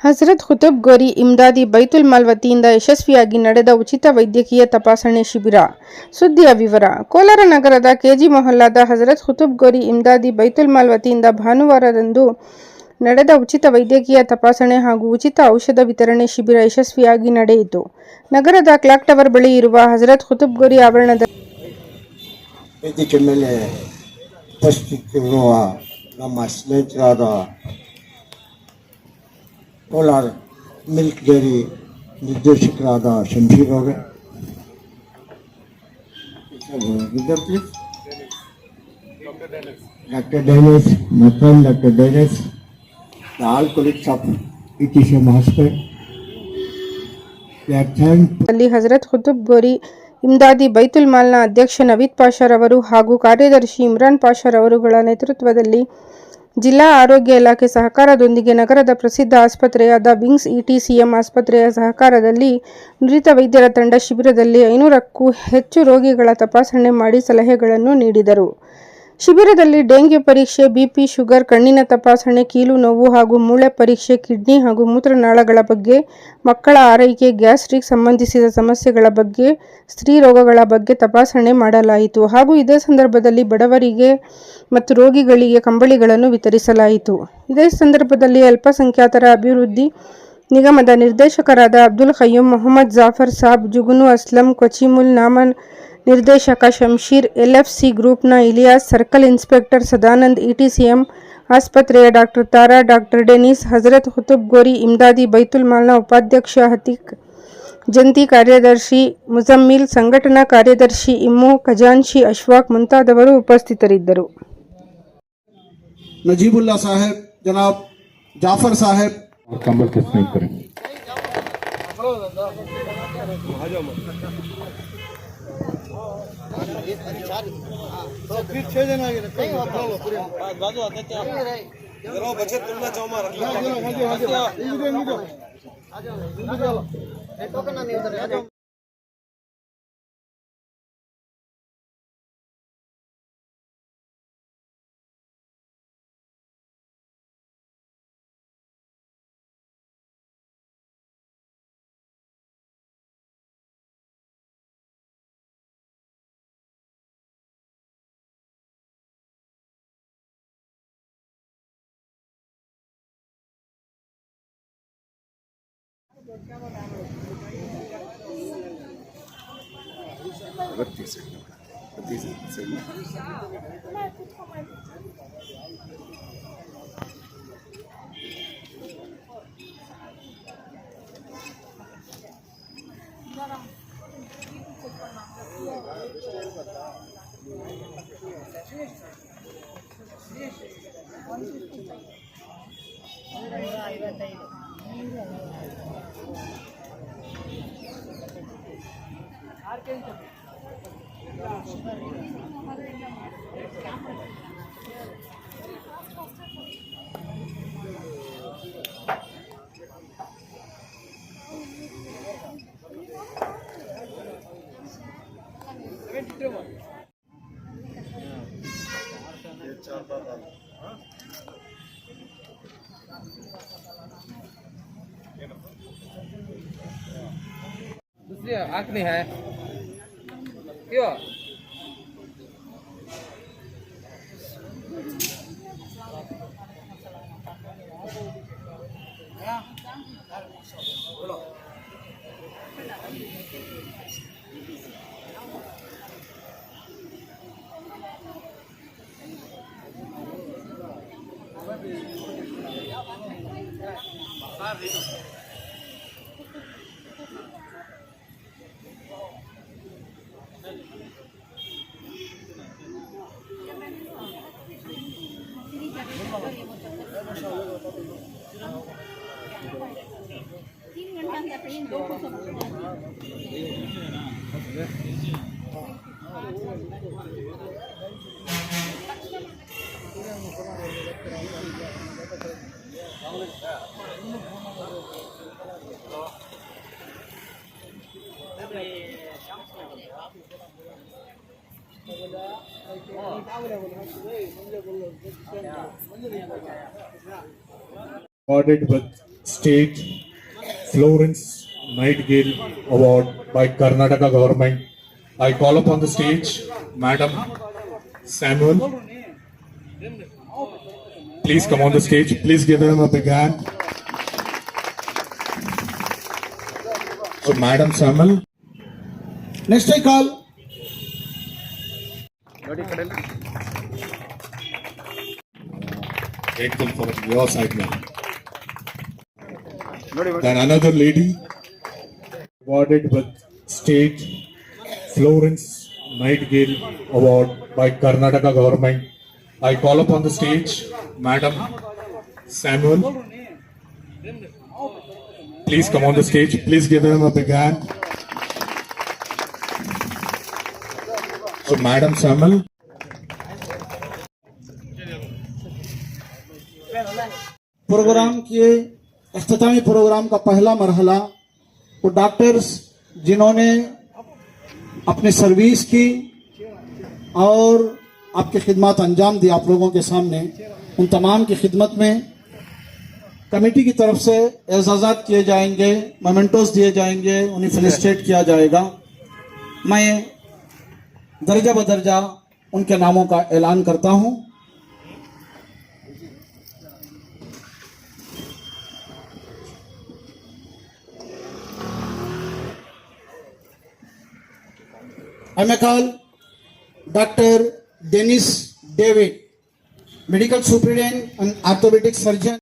ಹಜರತ್ ಖುತುಬ್ ಗೋರಿ ಇಮ್ದಾದಿ ಬೈತುಲ್ mall ವತಿಯಿಂದ ಯಶಸ್ವಿಯಾಗಿ ನಡೆದ ಉಚಿತ ವೈದ್ಯಕೀಯ ತಪಾಸಣೆ ಶಿಬಿರ. ಸುದ್ದಿಯ ವಿವರ. ಕೋಲಾರ ನಗರದ ಕೆಜಿ ಮೊಹಲ್ಲಾದ ಹಜರತ್ ಖುತುಬ್ ಗೋರಿ ಇಮ್ದಾದಿ ಬೈತುಲ್ ಮಾಲ್ ವತಿಯಿಂದ ಭಾನುವಾರದಂದು ನಡೆದ ಉಚಿತ ವೈದ್ಯಕೀಯ ತಪಾಸಣೆ ಹಾಗೂ ಉಚಿತ ಔಷಧ ವಿತರಣೆ ಶಿಬಿರ ಯಶಸ್ವಿಯಾಗಿ ನಡೆಯಿತು. ನಗರದ ಕ್ಲಾಕ್ ಟವರ್ ಬಳಿ ಇರುವ ಹಜರತ್ ಖುತುಬ್ ಗೋರಿ ಆವರಣದಲ್ಲಿ ವೇದಿಕೆ ಮೇಲೆ ಉಪಸ್ಥಿತಿರುವ ನಮ್ಮ ಸ್ನೇಹಿತರಾದ ಕೋಲಾರ ಮಿಲ್ಕ್ ಡೈರಿ ನಿರ್ದೇಶಕರಾದ ಶಂಶೀರ್ ಅವರೇ, doctor ಡೈನೆಸ್, my friend Dr. Dainis, the all colleagues of ETCM hospital. ಅಲ್ಲಿ ಹಜರತ್ ಖುತುಬ್ ಗೋರಿ ಇಮ್ದಾದಿ ಬೈತುಲ್ ಮಾಲ್ನ ಅಧ್ಯಕ್ಷ ನವೀದ್ ಪಾಷರವರು ಹಾಗೂ ಕಾರ್ಯದರ್ಶಿ ಇಮ್ರಾನ್ ಪಾಷರವರುಗಳ ನೇತೃತ್ವದಲ್ಲಿ ಜಿಲ್ಲಾ ಆರೋಗ್ಯ ಇಲಾಖೆ ಸಹಕಾರದೊಂದಿಗೆ ನಗರದ ಪ್ರಸಿದ್ಧ ಆಸ್ಪತ್ರೆಯಾದ ವಿಂಗ್ಸ್ ETCM ಆಸ್ಪತ್ರೆಯ ಸಹಕಾರದಲ್ಲಿ ನುರಿತ ವೈದ್ಯರ ತಂಡ ಶಿಬಿರದಲ್ಲಿ 500ಕ್ಕೂ ಹೆಚ್ಚು ರೋಗಿಗಳ ತಪಾಸಣೆ ಮಾಡಿ ಸಲಹೆಗಳನ್ನು ನೀಡಿದರು. ಶಿಬಿರದಲ್ಲಿ ಡೆಂಗ್ಯೂ ಪರೀಕ್ಷೆ, BP, ಶುಗರ್, ಕಣ್ಣಿನ ತಪಾಸಣೆ, ಕೀಲು ನೋವು ಹಾಗೂ ಮೂಳೆ ಪರೀಕ್ಷೆ, ಕಿಡ್ನಿ ಹಾಗೂ ಮೂತ್ರನಾಳಗಳ ಬಗ್ಗೆ, ಮಕ್ಕಳ ಆರೈಕೆ, ಗ್ಯಾಸ್ಟ್ರಿಕ್ ಸಂಬಂಧಿಸಿದ ಸಮಸ್ಯೆಗಳ ಬಗ್ಗೆ, ಸ್ತ್ರೀ ರೋಗಗಳ ಬಗ್ಗೆ ತಪಾಸಣೆ ಮಾಡಲಾಯಿತು ಹಾಗೂ ಇದೇ ಸಂದರ್ಭದಲ್ಲಿ ಬಡವರಿಗೆ ಮತ್ತು ರೋಗಿಗಳಿಗೆ ಕಂಬಳಿಗಳನ್ನು ವಿತರಿಸಲಾಯಿತು. ಇದೇ ಸಂದರ್ಭದಲ್ಲಿ ಅಲ್ಪಸಂಖ್ಯಾತರ ಅಭಿವೃದ್ಧಿ ನಿಗಮದ ನಿರ್ದೇಶಕರಾದ ಅಬ್ದುಲ್ ಖಯ್ಯೂಮ್, ಮೊಹಮ್ಮದ್ ಜಾಫರ್ ಸಾಬ್, ಜುಗ್ನು ಅಸ್ಲಂ, ಕೊಚಿಮುಲ್ ನಾಮನ್ ನಿರ್ದೇಶಕ ಶಂಶೀರ್, LFC ಗ್ರೂಪ್ನ Ilyas, circle inspector Sadanand, ETCM ಆಸ್ಪತ್ರೆಯ ಡಾಕ್ಟರ್ ತಾರಾ, ಡಾಕ್ಟರ್ ಡೆನಿಸ್, ಹಜರತ್ ಖುತುಬ್ ಗೋರಿ ಇಮ್ದಾದಿ ಬೈತುಲ್ ಮಾಲ್ನ ಉಪಾಧ್ಯಕ್ಷ ಹತೀಕ್, ಜಂಟಿ ಕಾರ್ಯದರ್ಶಿ ಮುಜಮ್ಮಿಲ್, ಸಂಘಟನಾ ಕಾರ್ಯದರ್ಶಿ ಇಮ್ಮು, ಖಜಾಂಚಿ ಅಶ್ವಾಕ್ ಮುಂತಾದವರು ಉಪಸ್ಥಿತರಿದ್ದರು. ನಜೀಬುಲ್ಲಾ ಸಾಹೇಬ್, ಜನಾಬ್ ಜಾಫರ್ ಸಾಹೇಬ್ दूसरी आँख नहीं है क्यों? recorded with State Florence Nightingale Award by Karnataka government. I call upon the stage Madam Samuel. Please come on the stage. Please give them a big hand. So Madam Samuel. Next I call Grateful for your side now. Then another lady awarded with State Florence Nightingale Award by Karnataka government. I call upon the stage Madam Samuel. Please come on the stage. Please give them a big hand. So Madam Samuel. Program के अख्तामी programme का पहला मरहला वो doctors जिन्होंने अपनी service की और आपकी खिदमत अंजाम दी आप लोगों के सामने, उन तमाम की खिदमत में कमेटी की तरफ से एजाज़ात किए जाएंगे, मोमेंटोस दिए जाएंगे, उन्हें फेलिसिटेट किया जाएगा। मैं दर्जा बदर्जा उनके नामों का ऐलान करता हूं। I may call Dr. Dennis David, Medical Superintendent and Orthopedic Surgeon.